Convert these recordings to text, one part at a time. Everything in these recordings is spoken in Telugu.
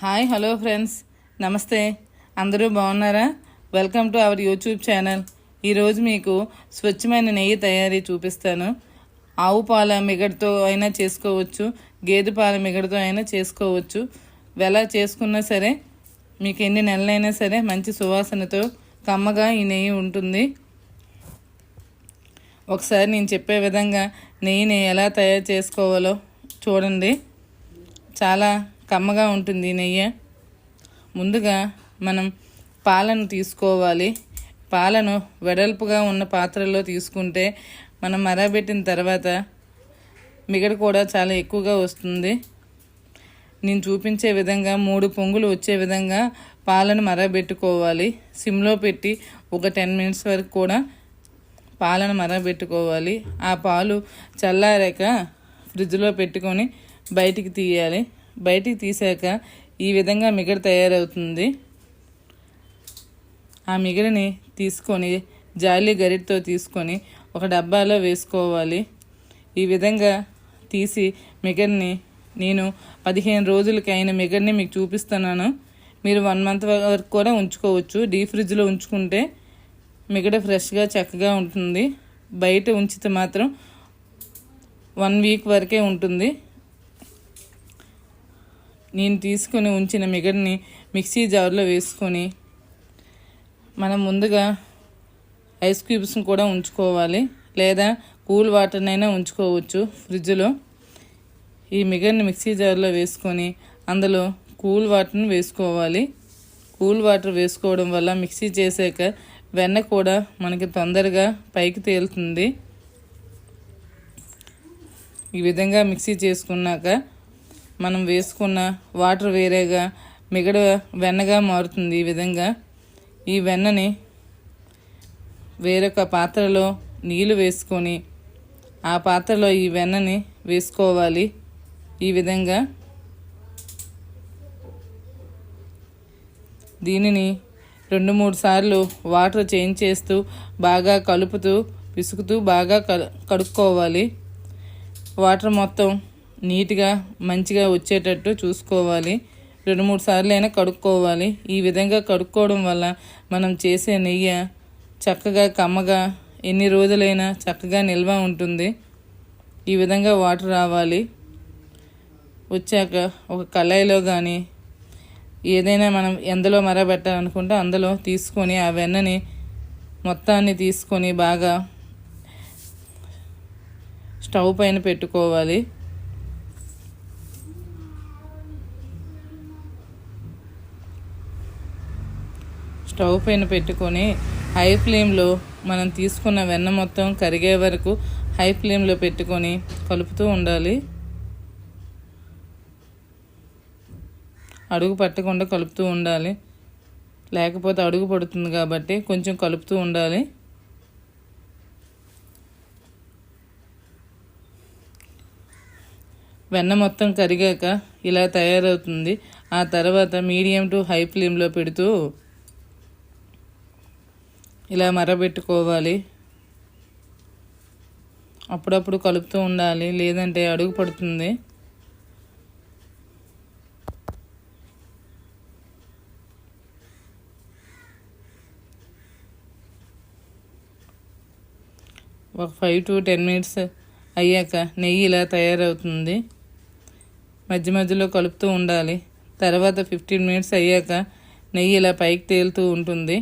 హాయ్ హలో ఫ్రెండ్స్, నమస్తే. అందరూ బాగున్నారా? Welcome to our YouTube channel. ఈరోజు మీకు స్వచ్ఛమైన నెయ్యి తయారీ చూపిస్తాను. ఆవు పాల మిగడతో అయినా చేసుకోవచ్చు, గేదె పాల మిగడతో అయినా చేసుకోవచ్చు. ఎలా చేసుకున్నా సరే మీకు ఎన్ని నెలలైనా సరే మంచి సువాసనతో కమ్మగా ఈ నెయ్యి ఉంటుంది. ఒకసారి నేను చెప్పే విధంగా నెయ్యిని ఎలా తయారు చేసుకోవాలో చూడండి. చాలా కమ్మగా ఉంటుంది నెయ్యి. ముందుగా మనం పాలను తీసుకోవాలి. పాలను వెడల్పుగా ఉన్న పాత్రలో తీసుకుంటే మనం మరగబెట్టిన తర్వాత మిగడ కూడా చాలా ఎక్కువగా వస్తుంది. నేను చూపించే విధంగా 3 పొంగులు వచ్చే విధంగా పాలను మరగబెట్టుకోవాలి. సిమ్లో పెట్టి ఒక 10 మినిట్స్ వరకు కూడా పాలను మరగబెట్టుకోవాలి. ఆ పాలు చల్లారాక ఫ్రిడ్జ్లో పెట్టుకొని బయటికి తీయాలి. బయటికి తీసాక ఈ విధంగా మిగడ తయారవుతుంది. ఆ మిగడని తీసుకొని జాలి గరిటతో తీసుకొని ఒక డబ్బాలో వేసుకోవాలి. ఈ విధంగా తీసి మిగడని నేను 15 రోజులకి అయిన మిగడని మీకు చూపిస్తున్నాను. మీరు 1 మంత్ వరకు కూడా ఉంచుకోవచ్చు. డీప్ ఫ్రిడ్జ్లో ఉంచుకుంటే మిగడ ఫ్రెష్గా చక్కగా ఉంటుంది. బయట ఉంచితే మాత్రం 1 వీక్ వరకే ఉంటుంది. నేను తీసుకొని ఉంచిన మిగడని మిక్సీ జార్లో వేసుకొని మనం ముందుగా ఐస్ క్యూబ్స్ని కూడా ఉంచుకోవాలి, లేదా కూల్ వాటర్నైనా ఉంచుకోవచ్చు ఫ్రిడ్జ్లో. ఈ మిగడని మిక్సీ జార్లో వేసుకొని అందులో కూల్ వాటర్ని వేసుకోవాలి. కూల్ వాటర్ వేసుకోవడం వల్ల మిక్సీ చేసాక వెన్న కూడా మనకి తొందరగా పైకి తేలుతుంది. ఈ విధంగా మిక్సీ చేసుకున్నాక మనం వేసుకున్న వాటర్ వేరేగా మిగడ వెన్నగా మారుతుంది. ఈ విధంగా ఈ వెన్నని వేరొక పాత్రలో నీళ్లు వేసుకొని ఆ పాత్రలో ఈ వెన్నని వేసుకోవాలి. ఈ విధంగా దీనిని 2-3 సార్లు వాటర్ చేంజ్ చేస్తూ బాగా కలుపుతూ పిసుకుతూ బాగా కడుక్కోవాలి. వాటర్ మొత్తం నీట్గా మంచిగా వచ్చేటట్టు చూసుకోవాలి. 2-3 సార్లు అయినా కడుక్కోవాలి. ఈ విధంగా కడుక్కోవడం వల్ల మనం చేసే నెయ్యి చక్కగా కమ్మగా ఎన్ని రోజులైనా చక్కగా నిల్వ ఉంటుంది. ఈ విధంగా వాటర్ రావాలి. వచ్చాక ఒక కళాయిలో కానీ ఏదైనా మనం ఎందులో మరగబెట్టాలనుకుంటే అందులో తీసుకొని ఆ వెన్నని మొత్తాన్ని తీసుకొని బాగా స్టవ్ పైన పెట్టుకోవాలి. స్టవ్ పైన పెట్టుకొని హై ఫ్లేమ్లో మనం తీసుకున్న వెన్న మొత్తం కరిగే వరకు హై ఫ్లేమ్లో పెట్టుకొని కలుపుతూ ఉండాలి. అడుగు పట్టకుండా కలుపుతూ ఉండాలి, లేకపోతే అడుగు పడుతుంది కాబట్టి కొంచెం కలుపుతూ ఉండాలి. వెన్న మొత్తం కరిగాక ఇలా తయారవుతుంది. ఆ తర్వాత మీడియం టు హై ఫ్లేమ్లో పెడుతూ ఇలా మరగబెట్టుకోవాలి. అప్పుడప్పుడు కలుపుతూ ఉండాలి, లేదంటే అడుగు పడుతుంది. ఒక 5 to 10 మినిట్స్ అయ్యాక నెయ్యి ఇలా తయారవుతుంది. మధ్య మధ్యలో కలుపుతూ ఉండాలి. తర్వాత 15 మినిట్స్ అయ్యాక నెయ్యి ఇలా పైకి తేలుతూ ఉంటుంది.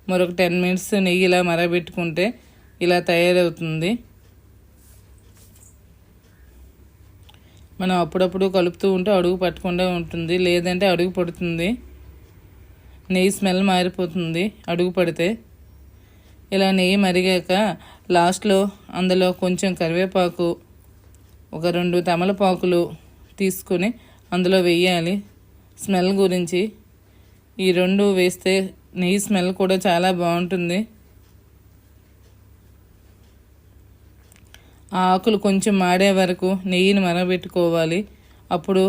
మరొక 10 మినిట్స్ నెయ్యి ఇలా మరగబెట్టుకుంటే ఇలా తయారవుతుంది. మనం అప్పుడప్పుడు కలుపుతూ ఉంటే అడుగు పట్టకుండా ఉంటుంది, లేదంటే అడుగు పడుతుంది. నెయ్యి స్మెల్ మారిపోతుంది అడుగు పడితే. ఇలా నెయ్యి మరిగాక లాస్ట్లో అందులో కొంచెం కరివేపాకు, ఒక 2 తమలపాకులు తీసుకొని అందులో వేయాలి. స్మెల్ గురించి ఈ 2 వేస్తే నెయ్యి స్మెల్ కూడా చాలా బాగుంటుంది. ఆ ఆకులు కొంచెం మాడే వరకు నెయ్యిని మరగబెట్టుకోవాలి. అప్పుడు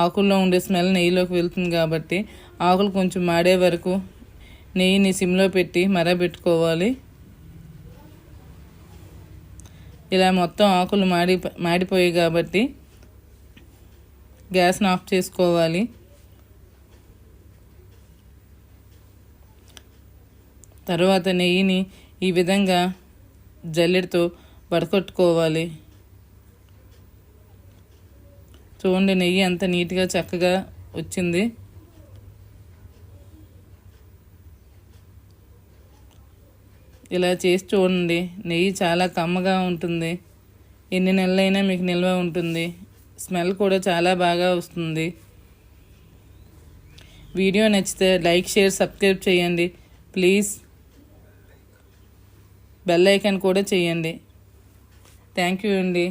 ఆకుల్లో ఉండే స్మెల్ నెయ్యిలోకి వెళ్తుంది కాబట్టి ఆకులు కొంచెం మాడే వరకు నెయ్యిని సిమ్లో పెట్టి మరగబెట్టుకోవాలి. ఇలా మొత్తం ఆకులు మాడిపోయాయి కాబట్టి గ్యాస్ని ఆఫ్ చేసుకోవాలి. తర్వాత నెయ్యిని ఈ విధంగా జల్లెడతో వడకట్టుకోవాలి. చూడండి, నెయ్యి అంత నీట్గా చక్కగా వచ్చింది. ఇలా చేసి చూడండి. నెయ్యి చాలా కమ్మగా ఉంటుంది. ఎన్ని నెలలైనా మీకు నిల్వ ఉంటుంది. స్మెల్ కూడా చాలా బాగా వస్తుంది. వీడియో నచ్చితే లైక్, షేర్, సబ్స్క్రైబ్ చేయండి ప్లీజ్. బెల్ ఐకాన్ కూడా చేయండి. థ్యాంక్ యూ అండి.